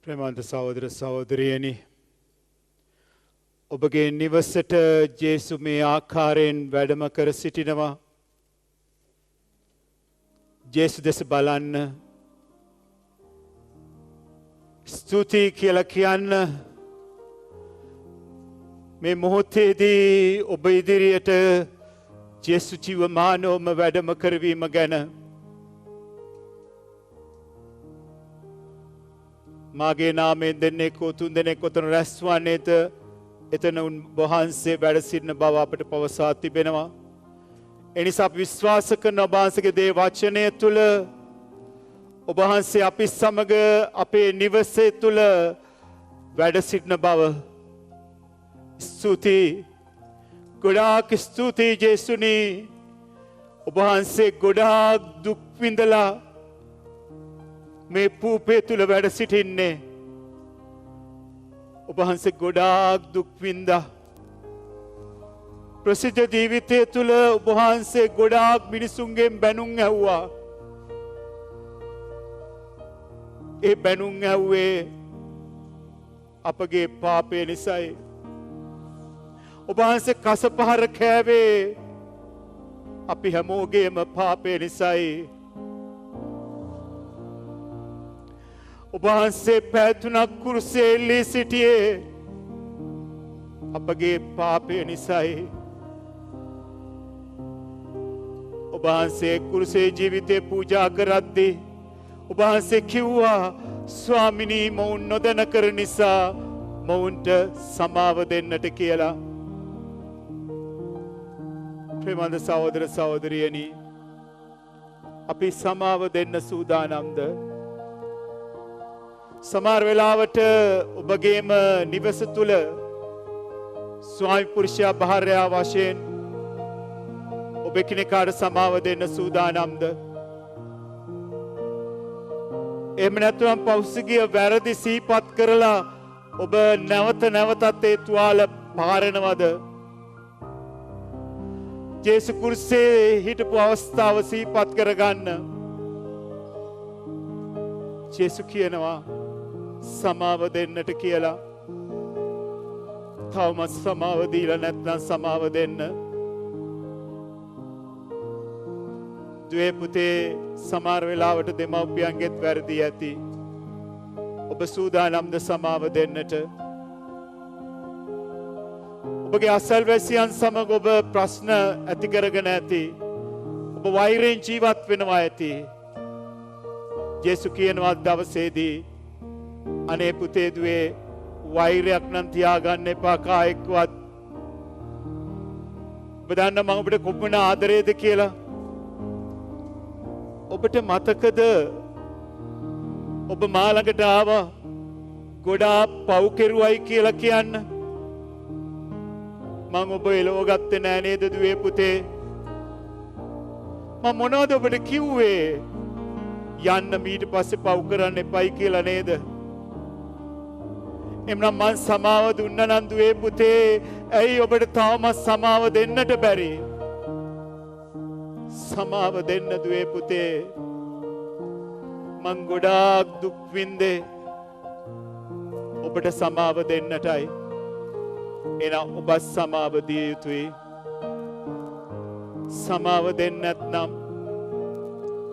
ප්‍රේමවන්ත සහෝදර සහෝදරියනි, ඔබගේ නිවසට ජේසු මේ ආකාරයෙන් වැඩම කර සිටිනවා. ජේසු දෙස බලන්න, ස්තුතියි කියලා කියන්න. මේ මොහොතේදී ඔබ ඉදිරියට ජේසු ජීවමානවම වැඩම කරවීම ගැන මාගේ නාමයෙන් දෙන්නෙක් තුන් දෙනෙක් ඔතන රැස් වන්නේත එතන වහන්සේ වැඩ සිටින බව අපට පවසා තිබෙනවා. එනිසා අපි විශ්වාස කරන ඔබ වහන්සේගේ දේ වචනය තුළ ඔබ වහන්සේ අපි සමග අපේ නිවසේ තුළ වැඩ සිටින බව. ස්තුතියි, ගොඩාක් ස්තුතියි ජේසුනි. ඔබ වහන්සේ ගොඩාක් දුක් විඳලා මේ පූපේ තුල වැඩ සිටින්නේ. ඔබ වහන්සේ ගොඩාක් දුක් විඳා. ප්‍රසිද්ධ ජීවිතය තුල ඔබ වහන්සේ ගොඩාක් මිනිසුන්ගෙන් බැනුම් ඇහුවා. ඒ බැනුම් ඇහුවේ අපගේ පාපය නිසායි. ඔබ වහන්සේ කසපහර කෑවේ අපි හැමෝගේම පාපය නිසායි. ඔබ වහන්සේ පැතුණක් කුරුසේ එල්ලී සිටියේ අපගේ පාපය නිසායි. ඔබ වහන්සේ කුරුසේ ජීවිතේ පූජා කරද්දී ඔබ වහන්සේ කිව්වා, ස්වාමිනී මොවුන් නොදැන කර නිසා මොවුන්ට සමාව දෙන්නට කියලා. ප්‍රේමවන්ත සහෝදර සහෝදරියනි, අපි සමාව දෙන්න සූදානම්ද? සමහර වෙලාවට ඔබගේම නිවස තුල ස්වාමි පුරුෂයා භාර්යාව වශයෙන් ඔබ එකිනෙකාට සමාව දෙන්න සූදානම්ද? එහෙම නැත්නම් පෞසිගිය වැරදි සිහිපත් කරලා ඔබ නැවත නැවතත් ඒ තුවාල පාරනවද? ජේසු කුරුසේ හිටපු අවස්ථාව සිහිපත් කරගන්න. ජේසු කියනවා, සමාව දෙන්නට කියලා. තවමත් සමාව දීලා නැත්නම් සමාව දෙන්න. දුවේ පුතේ සමහර වෙලාවට දෙමව්පියන්ගෙත් වැරදි ඇති. ඔබ සූදානම්ද සමාව දෙන්නට? ඔබගේ අසල්වැසියන් සමග ඔබ ප්‍රශ්න ඇති කරගෙන ඇති. ඔබ වෛරයෙන් ජීවත් වෙනවා ඇති. යේසු කියනවා දවසේදී අනේ පුතේ දුවේ වෛරයක් නම් තියාගන්න එපා කායෙක්වත්. ඔබ දන්න මම ඔබට කොපමණ ආදරේද කියලා. ඔබට මතකද ඔබ මා ළඟට ආවා ගොඩාක් පව් කෙරුවයි කියලා කියන්න. මම ඔබ එලව ගත්තේ නෑ නේද දුවේ පුතේ? මම මොනවද ඔබට කිව්වේ? යන්න ඊට පස්සේ පව් කරන්න එපයි කියලා නේද? එම්නම් මං සමාව දුන්නා නම් දුවේ පුතේ ඇයි ඔබට තාමත් සමාව දෙන්නට බැරි? සමාව දෙන්න දුවේ පුතේ. මං ගොඩාක් දුක් විඳේ ඔබට සමාව දෙන්නටයි. එනම් ඔබ සමාව දිය යුතුයි. සමාව දෙන්නේ නැත්නම්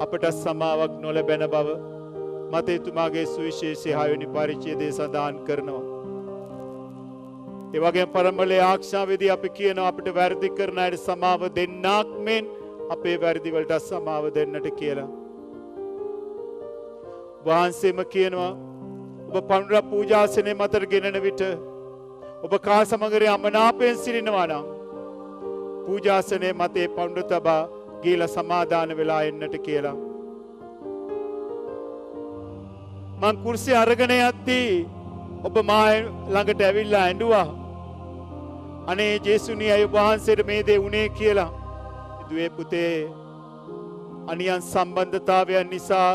අපට සමාවක් නොලැබෙන බව මතේතුමාගේ සුවිශේෂී 6 වෙනි පරිච්ඡේදයේ සඳහන් කරනවා. ඒ වගේම පරමලේ ආක්ෂාවේදී අපි කියනවා අපිට වැරදි කරන අයට සමාව දෙන්නක් මෙන් අපේ වැරදි වලට සමාව දෙන්නට කියලා. වහන්සේම කියනවා ඔබ පඬුර පූජාසනේ මතට ගෙනෙන විට ඔබ කා සමගරේ අමනාපයෙන් සිටිනවා නම් පූජාසනේ මතේ පඬුර තබා ගිහිලා සමාදාන වෙලා එන්නට කියලා. මං කුර්සිය අරගෙන යද්දී ඔබ මා ළඟට ඇවිල්ලා ඇඬුවා. අනේ ජේසුනි අය වහන්සේට මේ දේ උනේ කියලා. දුවේ පුතේ අනියන් සම්බන්ධතාවයන් නිසා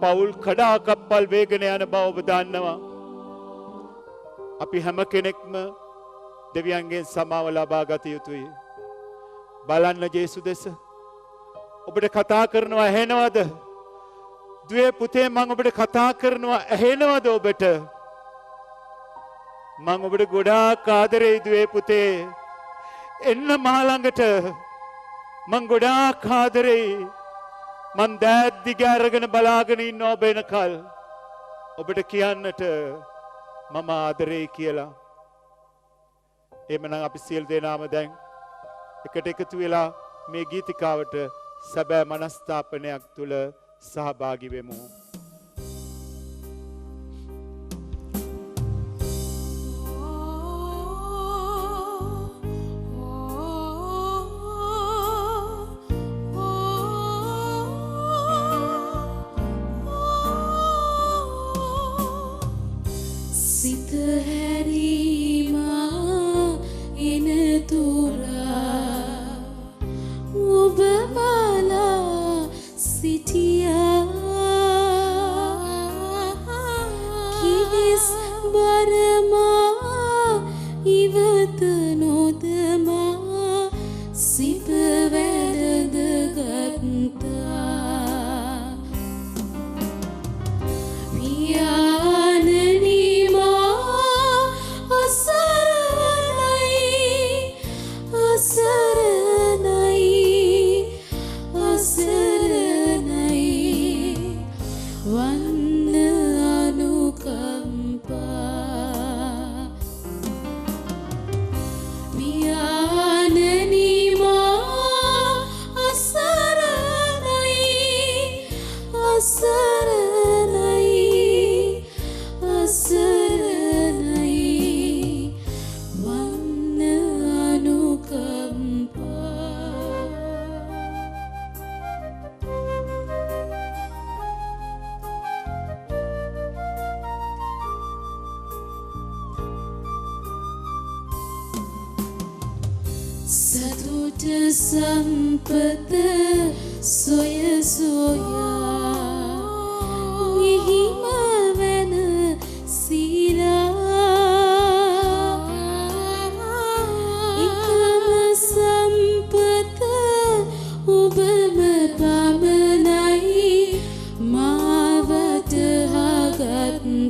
පවුල් කඩා කප්පල් වේගන යන බව ඔබ දන්නවා. අපි හැම කෙනෙක්ම දෙවියන්ගෙන් සමාව ලබා ගත යුතුයි. බලන්න ජේසු දෙස. ඔබට කතා කරනවා ඇහෙනවද? දුවේ පුතේ මම ඔබට කතා කරනවා ඇහෙනවද ඔබට? මම ඔබට ගොඩාක් ආදරෙයි දුවේ පුතේ. එන්න මා ළඟට. මම ගොඩාක් ආදරෙයි. මං දෑත් දිග අරගෙන බලාගෙන ඉන්න ඔබ එනකල් ඔබට කියන්නට මම ආදරෙයි කියලා. එහෙමනම් අපි සියලු දෙනාම දැන් එකට එකතු වෙලා මේ ගීතිකාවට සැබෑ මනස්ථාපනයක් තුල සහභාගී වෙමු. මාවට හගත්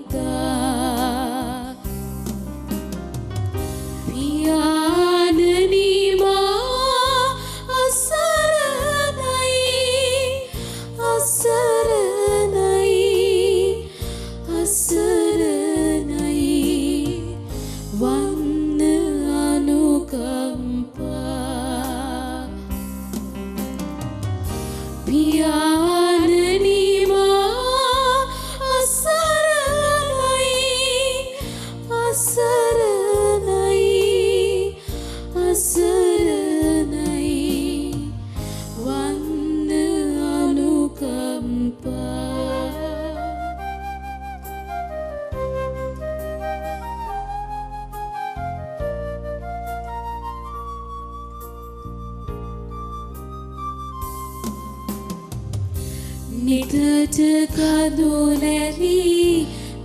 නිතට කඳුලැලි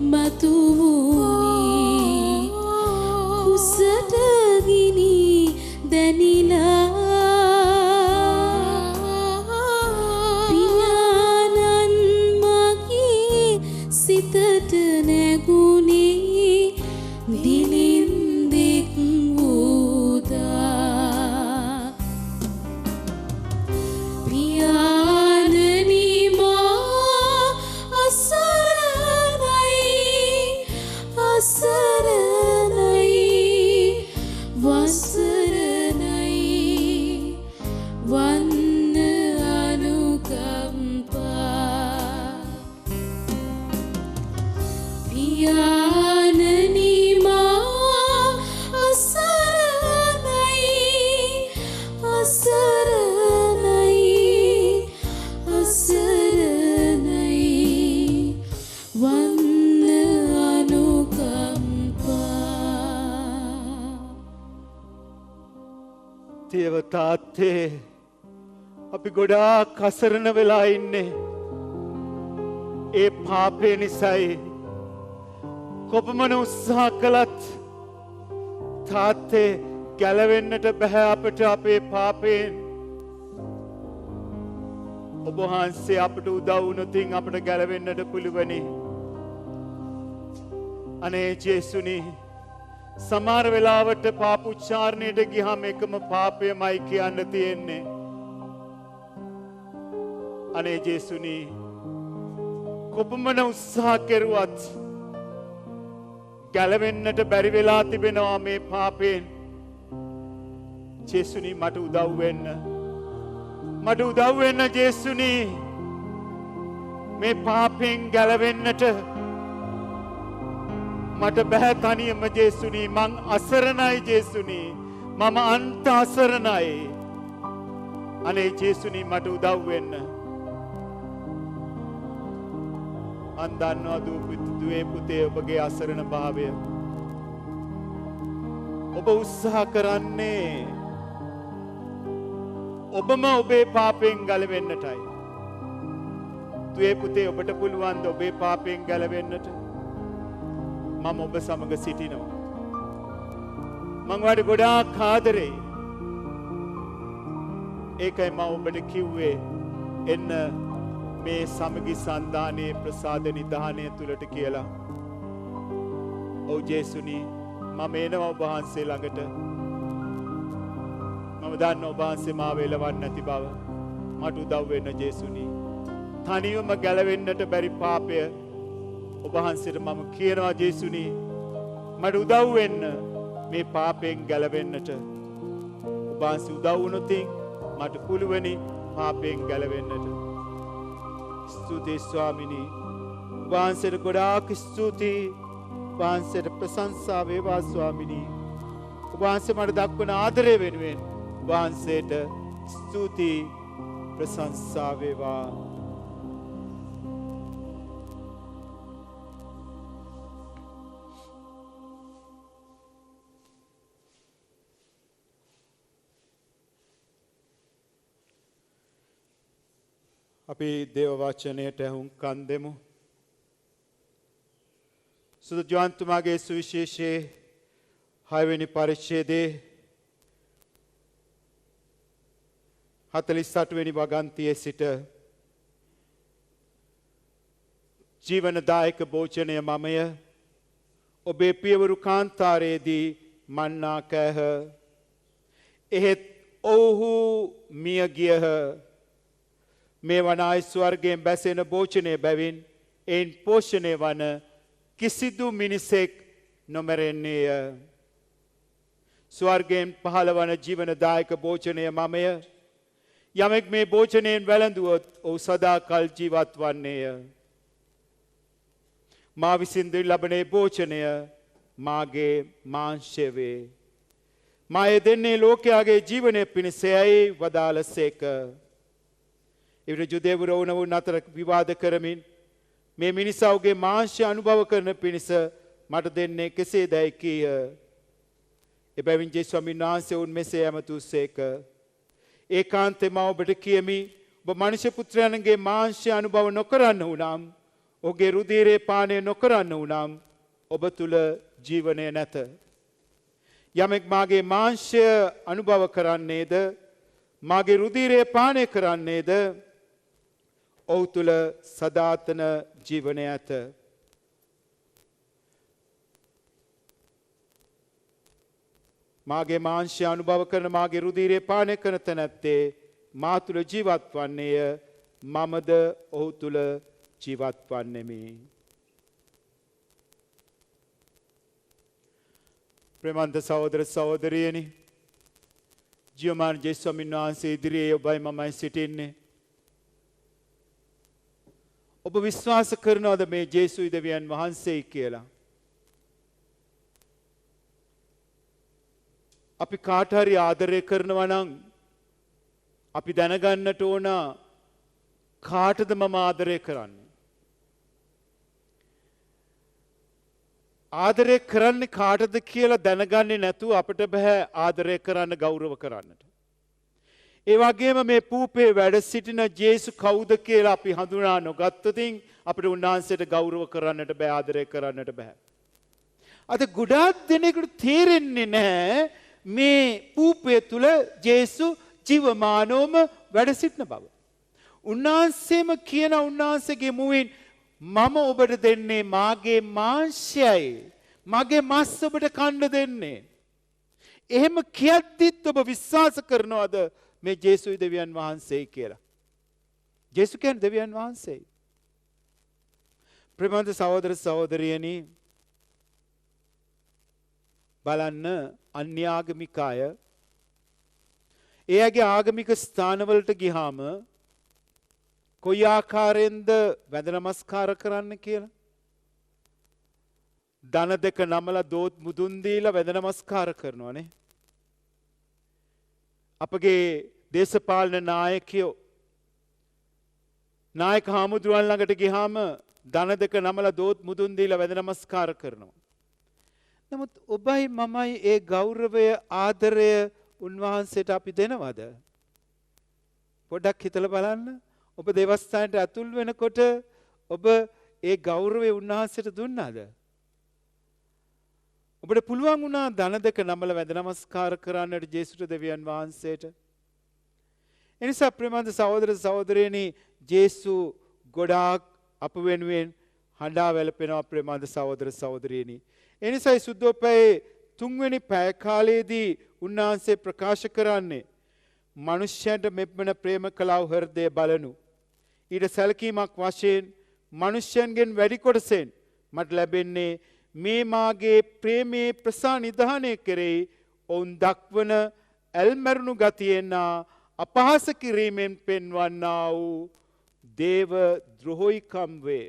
මතුවුණේ කුසට ගිනි දැනිලා පියාණන් මගේ සිතට නැගුණේ දිලින් දෙක් වූදා පියාණනි අසරණයි වසරණයි වන්න අනුකම්පා පියාණනි මා අසරණයි අසරණයි අසරණයි වන්න දේව තාත්තේ අපි ගොඩාක් අසරණ වෙලා ඉන්නේ ඒ පාපේ නිසායි කොපමණ උත්සාහ කළත් තාත්තේ ගැලවෙන්නට බෑ අපට අපේ පාපයෙන් ඔබ වහන්සේ අපට උදව් වුණොතින් අපට ගැලවෙන්නට පුළුවනි අනේ ජේසුනි සමහර වෙලාවට පාප උච්චාරණයට ගියාම එකම පාපයමයි කියන්න තියෙන්නේ. අනේ ජේසුනි කොපමණ උත්සාහ කෙරුවත් ගැලවෙන්නට බැරි වෙලා තිබෙනවා මේ පාපයෙන්. ජේසුනි මට උදව් වෙන්න. මට උදව් වෙන්න ජේසුනි. මේ පාපයෙන් ගැලවෙන්නට මට බෑ තනියම ජේසුනි මං අසරණයි ජේසුනි මම අන්ත අසරණයි අනේ ජේසුනි මට උදව් වෙන්න මන් දන්නවා දුවේ පුතේ ඔබගේ අසරණ භාවය ඔබ උත්සාහ කරන්නේ ඔබම ඔබේ පාපයෙන් ගැලවෙන්නටයි දුවේ පුතේ ඔබට පුළුවන් ද ඔබේ පාපයෙන් ගැලවෙන්නට මම ඔබ සමග සිටිනවා මං ඔයාලට ගොඩාක් ආදරෙයි ඒකයි මම ඔබට කිව්වේ එන්න මේ සමගි සන්දානයේ ප්‍රසාද නිධානය තුලට කියලා ඔව් ජේසුනි මම එනවා ඔබ වහන්සේ ළඟට මම දන්නවා ඔබ වහන්සේ මාව එලවන්නේ නැති බව මට උදව් වෙන්න ජේසුනි තනියම ගැලවෙන්නට බැරි පාපය ඔබ වහන්සේට මම කියනවා ජේසුනි මට උදව් වෙන්න මේ පාපයෙන් ගැලවෙන්නට ඔබ වහන්සේ උදව් වුණොත් මට පුළුවනි පාපයෙන් ගැලවෙන්නට ස්තුතියි ස්වාමිනී ඔබ වහන්සේට ගොඩාක් ස්තුතියි ඔබ වහන්සේට ප්‍රශංසා වේවා ස්වාමිනී ඔබ වහන්සේ මට දක්වන ආදරය වෙනුවෙන් ඔබ වහන්සේට ස්තුතියි ප්‍රශංසා වේවා අපි දේව වචනයට හුම්කන් දෙමු. සුදු ජෝන්තුමාගේ සුවිශේෂයේ 6 වෙනි පරිච්ඡේදයේ 48 වෙනි වගන්තියේ සිට ජීවනදායක භෝජනය මමය ඔබේ පියවරු කාන්තාරයේදී මන්නා කෑහ. එහෙත් ඔව්හු මිය ගියහ. මේ වනායි ස්වර්ගයෙන් බැසෙන භෝජනය බැවින් එයින් පෝෂණය වන කිසිදු මිනිසෙක් නොමැරෙන්නේය. ස්වර්ගයෙන් පහළ වන ජීවනදායක භෝජනය මමය. යමෙක් මේ භෝජනයෙන් වැළඳුවොත් ඔහු සදාකල් ජීවත් වන්නේය. මා විසින් දෙනු ලබන භෝජනය මාගේ මාංශය වේ. මා එය දෙන්නේ ලෝකයාගේ ජීවනය පිණිසයි වදාළසේක. එවිට ජුදෙව්වරුන් අතර විවාද කරමින් මේ මිනිසාගේ මාංශය අනුභව කරන පිණිස මට දෙන්නේ කෙසේදයි කීය. එබැවින් ජේසුස් ස්වාමීන් වහන්සේ උන් මෙසේ ඇමතුසේක. ඒකාන්තයෙන්ම ඔබට කියමි, ඔබ මනුෂ්‍ය පුත්‍රයන්ගේ මාංශය අනුභව නොකරන්න වුනම්, ඔහුගේ රුධිරේ පානය නොකරන්න වුනම් ඔබ තුල ජීවනය නැත. යමෙක් මාගේ මාංශය අනුභව කරන්නේද, මාගේ රුධිරේ පානය කරන්නේද, ඔහු තුල සදාතන ජීවනය ඇත. මාගේ මාංශය අනුභව කරන මාගේ රුධිරේ පානය කරන තැනැත්තේ මා තුල ජීවත් වන්නේය, මමද ඔහු තුල ජීවත් වන්නෙමි. ප්‍රේමන්ත සහෝදර සහෝදරියනි, ජීවමාන ජේසුස් ස්වාමීන් වහන්සේ ඉදිරියේ ඔබයි මමයි සිටින්නේ. ඔබ විශ්වාස කරනවද මේ ජේසුස් දෙවියන් වහන්සේයි කියලා? අපි කාට හරි ආදරය කරනවා නම් අපි දැනගන්නට ඕන කාටද මම ආදරය කරන්නේ? ආදරය කරන්නේ කාටද කියලා දැනගන්නේ නැතුව අපිට බෑ ආදරය කරන්න, ගෞරව කරන්නට. ඒ වගේම මේ පූපේ වැඩ සිටින ජේසුස් කවුද කියලා අපි හඳුනා නොගත්තොත් අපිට උන්වහන්සේට ගෞරව කරන්නට බෑ, ආදරය කරන්නට බෑ. අද ගොඩාක් දෙනෙකුට තේරෙන්නේ නැහැ මේ පූපේ තුල ජේසුස් ජීවමානවම වැඩ සිටින බව. උන්වහන්සේම කියන උන්වහන්සේගේ මුවින් මම ඔබට දෙන්නේ මාගේ මාංශයයි, මගේ මස් ඔබට කන්න දෙන්නේ. එහෙම කියද්දිත් ඔබ විශ්වාස කරනවද මේ ජේසුස් දෙවියන් වහන්සේයි කියලා? ජේසුස් කියන්නේ දෙවියන් වහන්සේයි. ප්‍රේමවන්ත සහෝදර සහෝදරියනි, බලන්න අන්‍යාගමික අය එයාගේ ආගමික ස්ථානවලට ගියාම කොයි ආකාරයෙන්ද වැඳ නමස්කාර කරන්න කියලා? දන දෙක නමලා දෝත් මුදුන් දීලා වැඳ නමස්කාර කරනවානේ. අපගේ දේශපාලන නායකයෝ නායක හාමුදුරුවන් ළඟට ගියාම දන දෙක නමලා දෝත් මුදුන් දීලා වැඳ නමස්කාර කරනවා. නමුත් ඔබයි මමයි ඒ ගෞරවය, ආදරය උන්වහන්සේට අපි දෙනවද? පොඩ්ඩක් හිතලා බලන්න. ඔබ දේවස්ථානයට ඇතුල් වෙනකොට ඔබ ඒ ගෞරවය උන්වහන්සේට දුන්නාද? ඔබට පුළුවන් වුණා දන දෙක නමල වැඳ නමස්කාර කරන්නට ජේසුස් දෙවියන් වහන්සේට? එනිසා ප්‍රේමන්ත සහෝදර සහෝදරියනි, ජේසුස් ගොඩාක් අප වෙනුවෙන් හඬා වැළපෙනවා. ප්‍රේමන්ත සහෝදර සහෝදරියනි, එනිසායි සුද්ධෝපයේ 3 වෙනි පැය කාලයේදී උන්වහන්සේ ප්‍රකාශ කරන්නේ මනුෂ්‍යයන්ට මෙපමණ ප්‍රේම කළා වූ හෘදය බලනු. ඊට සැලකීමක් වශයෙන් මනුෂ්‍යයන්ගෙන් වැඩි කොටසෙන් මට ලැබෙන්නේ මේ මාගේ ප්‍රේමයේ ප්‍රසානිධානය කෙරෙහි ඔවුන් දක්වන ඇල්මරුණු ගතියෙන් අපහාස කිරීමෙන් පෙන්වන්නා වූ දේව ද්‍රෝහිකම් වේ.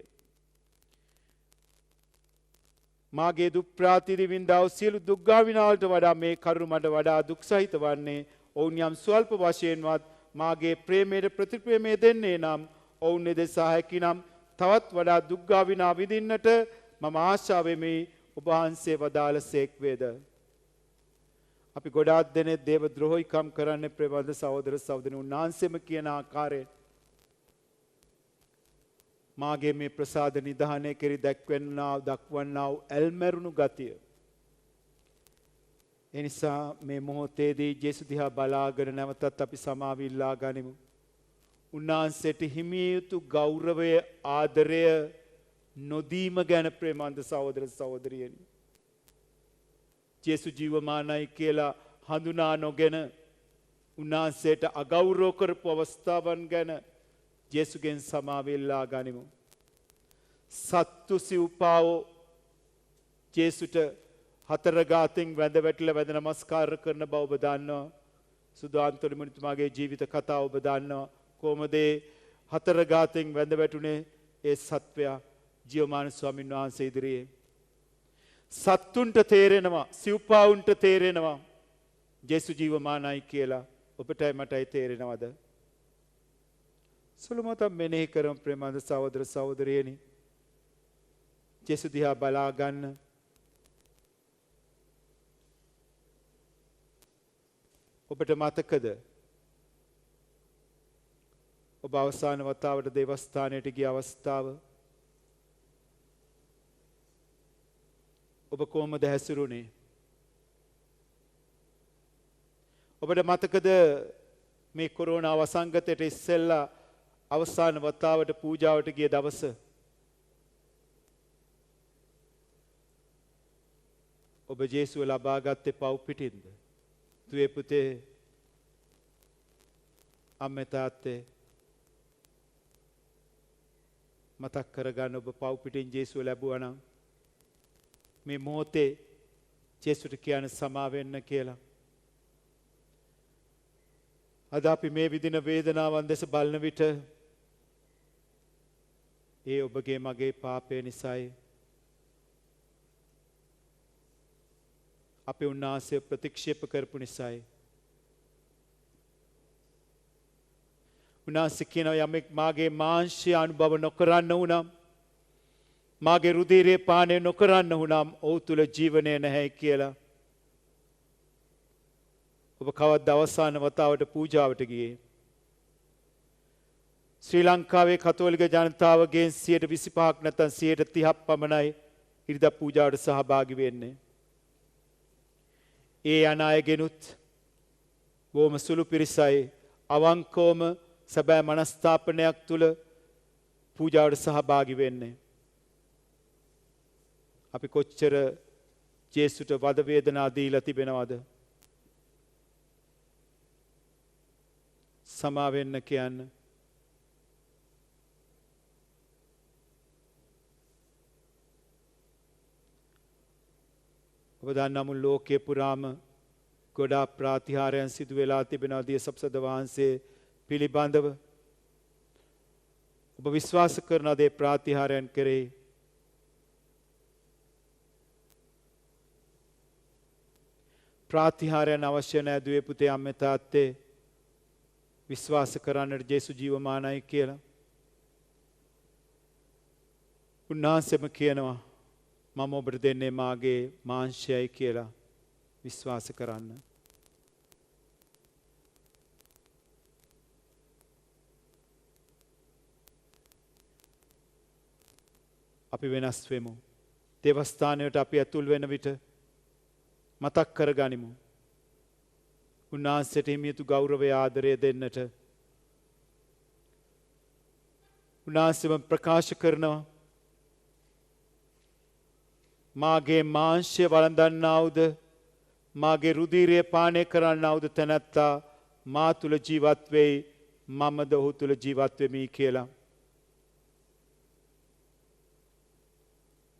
මාගේ දුක් ප්‍රාතිදී වින්දා වූ සියලු දුක්ගාවිනාවලට වඩා මේ කරුණ මට වඩා දුක් සහිත වන්නේ ඔවුන් යම් ස්වල්ප වශයෙන්වත් මාගේ ප්‍රේමයට ප්‍රතිප්‍රේමය දෙන්නේ නම් ඔවුන් එදෙසා හැකිනම් තවත් වඩා දුක්ගාවිනා විඳින්නට මම ආශා වෙමි. ඔබ වහන්සේ වදාළසේක් වේද? අපි ගොඩාක් දෙනෙක් දේව ද්‍රෝහිකම් කරන්නේ ප්‍රේමවන්ත සහෝදර සහෝදරියනි, උන්වහන්සේම කියන ආකාරයෙන් මාගේ මේ ප්‍රසාද නිධානය කෙරි දක්වන්නා වූ ඇල්මරුණු ගතිය. එනිසා මේ මොහොතේදී ජේසුස් දිහා බලාගෙන නැවතත් අපි සමාව ඉල්ලා ගනිමු. උන්වහන්සේට හිමිය යුතු ගෞරවය, ආදරය නොදීම ගැන ප්‍රේමවන්ත සහෝදර සහෝදරියනි, ජේසුස් ජීවමානයි කියලා හඳුනා නොගෙන උන්වහන්සේට අගෞරව කරපු අවස්ථාවන් ගැන ජේසුගෙන් සමාවෙල්ලා ගනිමු. සත්තු සිව්පාවෝ ජේසුට හතර ගාතෙන් වැඳ වැටිලා වැඳ නමස්කාර කරන බව ඔබ දන්නවා. සුදු අන්තෝනි මුනිතුමාගේ ජීවිත කතාව ඔබ දන්නවා. කොහොමද හතර ගාතෙන් වැඳ වැටුනේ ඒ සත්වයා ජීවමාන ස්වාමීන් වහන්සේ ඉදිරියේ. සත්තුන්ට තේරෙනවා, සිව්පාවුන්ට තේරෙනවා ජේසු ජීවමානයි කියලා. ඔබටයි මටයි තේරෙනවද? සුළුමතම් මෙනෙහි කරමු ප්‍රේමන්ත සහෝදර සහෝදරියනි. ජේසු දිහා බලා ගන්න. ඔබට මතකද ඔබ අවසාන වතාවට දේවස්ථානයට ගිය අවස්ථාව? ඔබ කොහොමද හැසිරුණේ? ඔබට මතකද මේ කොරෝනා වසංගතයට ඉස්සෙල්ලා අවසාන වතාවට පූජාවට ගිය දවස? ඔබ ජේසුව ලබා ගත්තේ පව් පිටින්ද? දුවේ පුතේ, අම්මේ තාත්තේ මතක් කරගන්න, ඔබ පව් පිටින් ජේසුව ලැබුවා නම් මේ මොහොතේ ජේසුට කියන සමා වෙන්න කියලා. අද අපි මේ විදින වේදනාවන් දැස බලන විට ඒ ඔබගේ මගේ පාපය නිසායි. අපි උන්වහන්සේ ප්‍රතික්ෂේප කරපු නිසායි. උන්වහන්සේ කියනවා යමෙක් මාගේ මාංශය අනුභව නොකරන්න වුණම්, මාගේ රුධිරයේ පානය නොකරන්න වුණම් ඔහු තුල ජීවනය නැහැ කියලා. ඔබ කවද්ද අවසාන වතාවට පූජාවට ගියේ? ශ්‍රී ලංකාවේ කතෝලික ජනතාවගේ 25% නැත්නම් 30% පමණයි ඉරිදා පූජාවට සහභාගී වෙන්නේ. ඒ අන අයගෙනුත් බොහොම සුළු පිරිසයි අවංකවම සැබෑ මනස්ථාපනයක් තුළ පූජාවට සහභාගී වෙන්නේ. අපි කොච්චර ජේසුට වද වේදනා දීලා තිබෙනවද? සමා වෙන්න කියන්න. ඔබ දන්නා මුළු ලෝකයේ පුරාම ගොඩාක් ප්‍රාතිහාර්යයන් සිදු වෙලා තිබෙනවා දියසප්සද වහන්සේ පිළිබඳව. ඔබ විශ්වාස කරන දේ ප්‍රාතිහාර්යයන් කෙරෙහි ප්‍රාතිහාර්යයන් අවශ්‍ය නැහැ දුවේ පුතේ අම්මේ තාත්තේ. විශ්වාස කරන්නට ජේසු ජීවමානයි කියලා. උන්වහන්සේම කියනවා මම ඔබට දෙන්නේ මාගේ මාංශයයි කියලා. විශ්වාස කරන්න. අපි වෙනස් වෙමු. දේවස්ථානයට අපි ඇතුල් වෙන විට මතක් කරගනිමු. උන්වහන්සේට හිමි යුතු ගෞරවය ආදරය දෙන්නට. උන්වහන්සේම ප්‍රකාශ කරනවා මාගේ මාංශය වළඳන්නාවුද මාගේ රුධිරය පානය කරන්නාවුද තැනැත්තා මා තුල ජීවත් වෙයි, මමද ඔහු තුල ජීවත් වෙමි කියලා.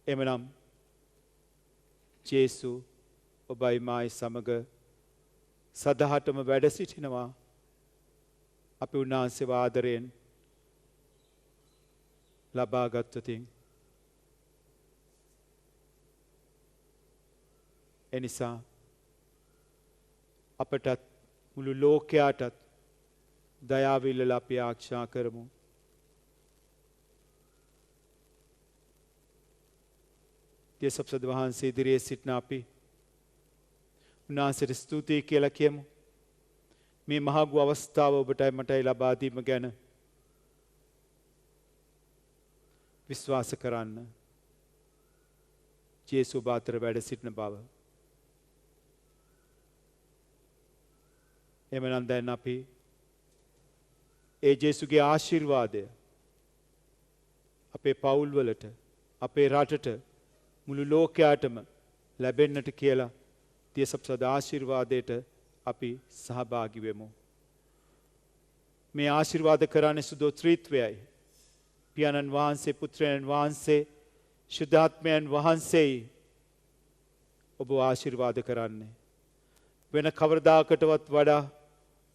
එමනම් ජේසු ඔබයි මායි සමග සදහටම වැඩ සිටිනවා. අපි උන්වහන්සේව ආදරයෙන් ලබා ගත්තොතින් එනිසා අපටත් මුළු ලෝකයාටත් දයාව ඉල්ලලා අපි ආරක්ෂා කරමු. දේශප්‍රසද වහන්සේ ඉදිරියේ සිටින අපි උන්වහන්සේට ස්තුතියි කියලා කියමු. මේ මහඟු අවස්ථාව ඔබටයි මටයි ලබා දීම ගැන විශ්වාස කරන්න. ජේසු ඔබ අතර වැඩ සිටින බව. එමනම් දැන් අපි ඒ ජේසුගේ ආශිර්වාදය අපේ පවුල්වලට, අපේ රටට, මුළු ලෝකයාටම ලැබෙන්නට කියලා දේශප්‍රසද ආශිර්වාදයට අපි සහභාගී වෙමු. මේ ආශිර්වාද කරන්නේ සුදු ත්‍රිත්වයයි. පියාණන් වහන්සේ, පුත්‍රයන් වහන්සේ, ශුද්ධාත්මයන් වහන්සේයි ඔබ ආශිර්වාද කරන්නේ. වෙන කවරදාකටවත් වඩා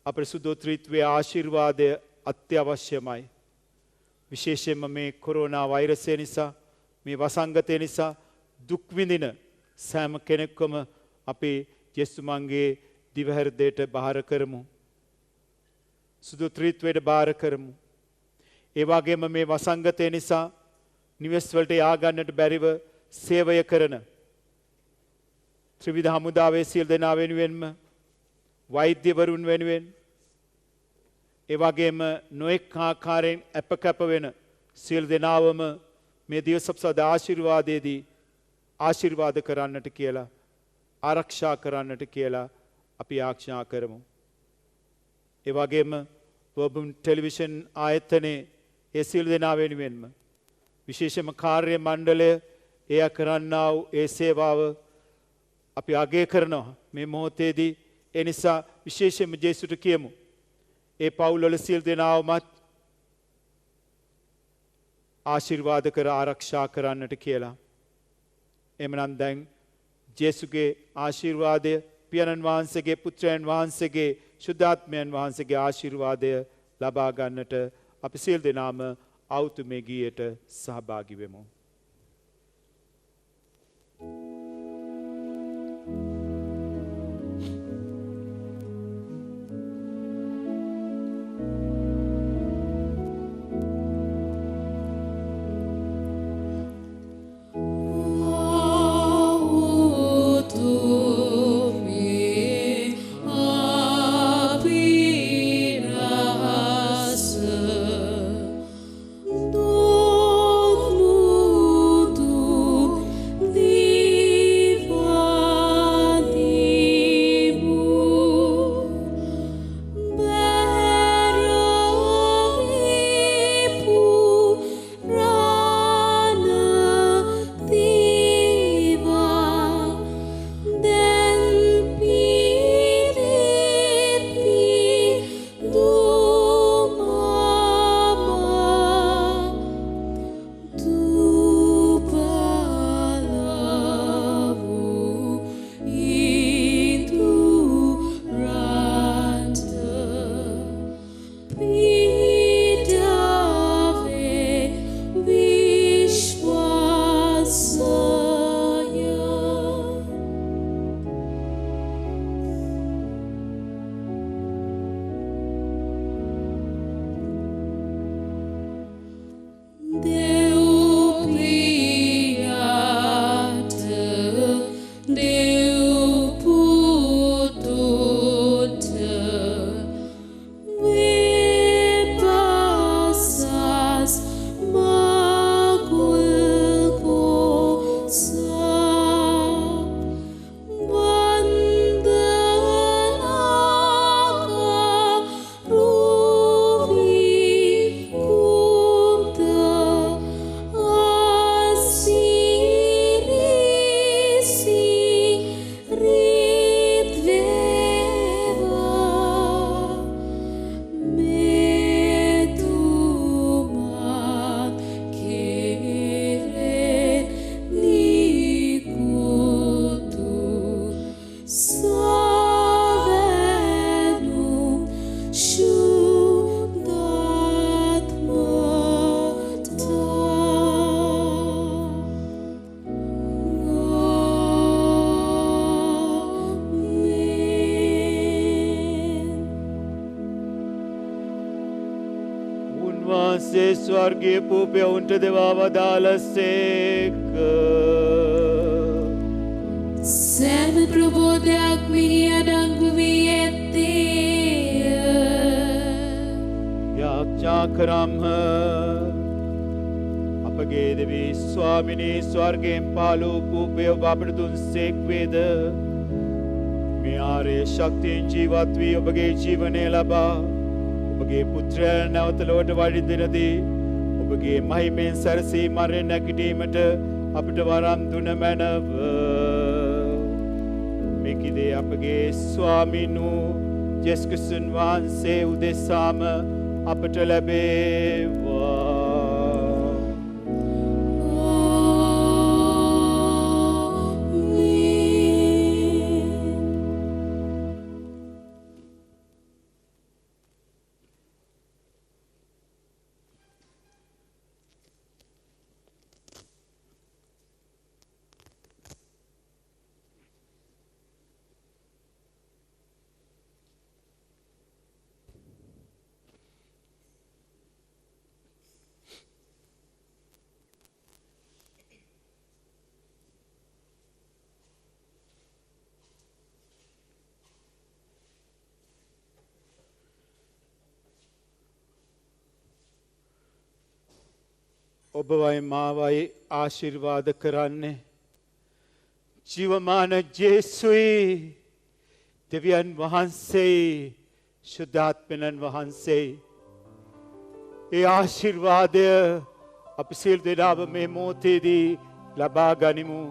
අපේ සුදු ත්‍රිත්වයේ ආශිර්වාදය අත්‍යවශ්‍යමයි. විශේෂයෙන්ම මේ කොරෝනා වෛරසය නිසා, මේ වසංගතය නිසා දුක් විඳින සෑම කෙනෙක්වම අපි යේසුමන්ගේ දිව හෘදයට බාර කරමු. සුදු ත්‍රිත්වයට බාර කරමු. ඒ වගේම මේ වසංගතය නිසා නිවෙස් වලට යා ගන්නට බැරිව සේවය කරන ත්‍රිවිධ හමුදාවේ සියලු දෙනා වෙනුවෙන්ම, වෛද්‍යවරුන් වෙනුවෙන්, ඒ වගේම නොඑක් ආකාරයෙන් අපකැප වෙන සියලු දෙනාවම මේ දිවසප්සද ආශිර්වාදයේදී ආශිර්වාද කරන්නට කියලා, ආරක්ෂා කරන්නට කියලා අපි ආඥා කරමු. ඒ වගේම වොබුන් ටෙලිවිෂන් ආයතනයේ ඒ සියලු දෙනා වෙනුවෙන්ම, විශේෂම කාර්ය මණ්ඩලය එය කරන්නා වූ ඒ සේවාව අපි අගය කරනවා මේ මොහොතේදී. ඒ නිසා විශේෂයෙන්ම ජේසුට කියමු, ඒ පවුල්වල සියලු දෙනාවමත් ආශිර්වාද කර ආරක්ෂා කරන්නට කියලා. එමනම් දැන් ජේසුගේ ආශිර්වාදය, පියාණන් වහන්සේගේ, පුත්‍රයන් වහන්සේගේ, ශුද්ධාත්මයන් වහන්සේගේ ආශිර්වාදය ලබා ගන්නට අපි සියලු දෙනාම අවුතුමේ ගීයට සහභාගී වෙමු. ස්වර්ගීය පූපය උන්ට දෙවා වදාළසේක. සෑම ප්‍රබෝධයක් මෙහි අඩංගු වී ඇත්තේය. යාඥා කරම්හ. අපගේ දෙවී ස්වාමිනී, ස්වර්ගයෙන් පහළ වූ පූපය ඔබ අපට දුන්සේක් වේද? මේ ආර්ය ශක්තියෙන් ජීවත් වී ඔබගේ ජීවනය ලබා ඔබගේ පුත්‍රයන් නැවත ලොවට වඩින්නදී ඔබගේ මහිමෙන් සැරසී මරණ නැගිටීමට අපට වරම් දුන මැනව. මේකදී අපගේ ස්වාමීන් වූ යේසුස් වහන්සේ උදෙසාම අපට ලැබේවා. ඔබවයි මාවයි ආශිර්වාද කරන්නේ ජීවමාන ජේසුයි දෙවියන් වහන්සේයි ශුද්ධාත්මයන් වහන්සේයි. ඒ ආශිර්වාදය අපි සියලු දෙනාම මේ මොහොතේදී ලබා ගනිමු.